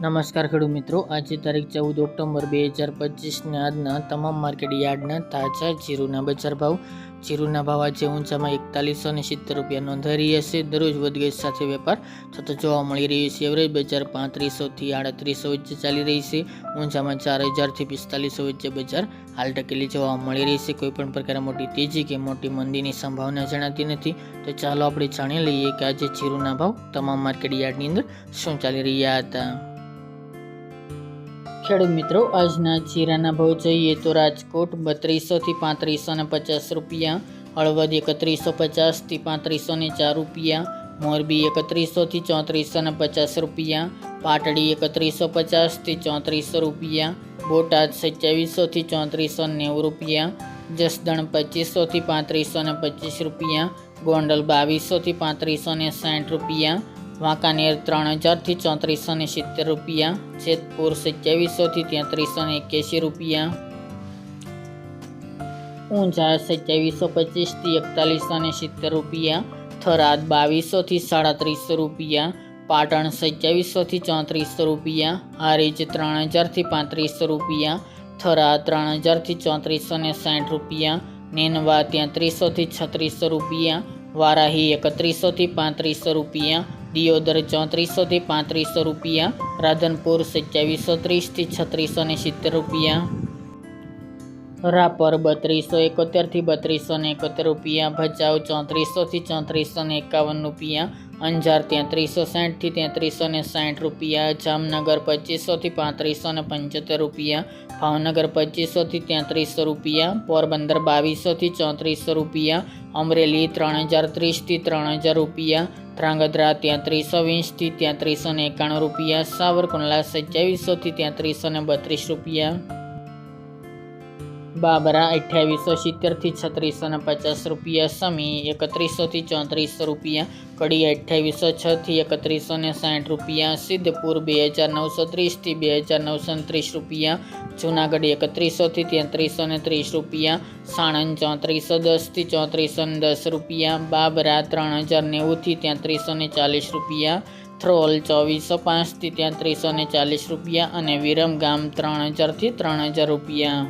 નમસ્કાર ખેડૂત મિત્રો, આજે તારીખ 14 ઓક્ટોબર 2025ને આજના તમામ માર્કેટ યાર્ડના તાજા જીરુના બજાર ભાવ. જીરુના ભાવ આજે ઊંચામાં 4170 રૂપિયા નોંધાઈ રહ્યા છે. દરરોજ વધઘટ સાથે વેપાર થતો જોવા મળી રહ્યો છે. એવરેજ બજાર 3500 થી 3800 વચ્ચે ચાલી રહી છે. ઊંચામાં 4000 થી 4500 વચ્ચે બજાર હાલ ટકેલી જોવા મળી રહી છે. કોઈપણ પ્રકારની મોટી તેજી કે મોટી મંદીની સંભાવના જણાતી નથી. તો ચાલો આપણે જાણી લઈએ કે આજે જીરુના ભાવ તમામ માર્કેટ યાર્ડની અંદર શું ચાલી રહ્યા હતા. ખેડૂત મિત્રો, આજના જીરાના ભાવ જોઈએ તો રાજકોટ 3200 થી 3550 રૂપિયા, હળવદ 3150 થી 3504 રૂપિયા, મોરબી 3100 થી 3450 રૂપિયા, પાટડી 3150 થી 3400 રૂપિયા, બોટાદ 2700 થી 3490 રૂપિયા, જસદણ 2500 થી 3525 રૂપિયા, ગોંડલ 2200 થી 3560 રૂપિયા, વાંકાનેર 3000 થી 3470 રૂપિયા, જેતપુર 2700 થી 3381 રૂપિયા, ઊંઝા 2725 થી 4170 રૂપિયા, થરાદ 2200 થી 3750 રૂપિયા, પાટણ 2700 થી 3400 રૂપિયા, હારીજ 3000 થી 3500 રૂપિયા, થરા 3000 થી 3460 રૂપિયા, નેનવા 3300 થી 3600 રૂપિયા, વારાહી 3100 થી 3500 રૂપિયા, દિયોદર 3400 થી 3500 રૂપિયા, રાધનપુર 2730 થી 3670 રૂપિયા, રાપર 3271 થી 3271 રૂપિયા, ભચાઉ 3400 થી 3451 રૂપિયા, અંજાર 3360 થી 3360 રૂપિયા, જામનગર 2500 થી 3575 રૂપિયા, ભાવનગર 2500 થી 3300 રૂપિયા, પોરબંદર 2200 થી 3400 રૂપિયા, અમરેલી 3030 થી 3000 રૂપિયા, ધ્રાંગધ્રા 3320 થી 3391 રૂપિયા, સાવરકુંડલા 2700 થી 3332 રૂપિયા, બાબરા 2870 થી 3650 રૂપિયા, સમી 3100 થી 3400 રૂપિયા, કડી 2806 થી 3160 રૂપિયા, સિદ્ધપુર 2930 થી 2930 રૂપિયા, જૂનાગઢ 3100 થી 3330 રૂપિયા, સાણંદ 3410 થી 3410 રૂપિયા, બાબરા 3090 થી 3340 રૂપિયા, થ્રોલ 2405 થી 3340 રૂપિયા અને વિરમગામ 3000 થી 3000 રૂપિયા.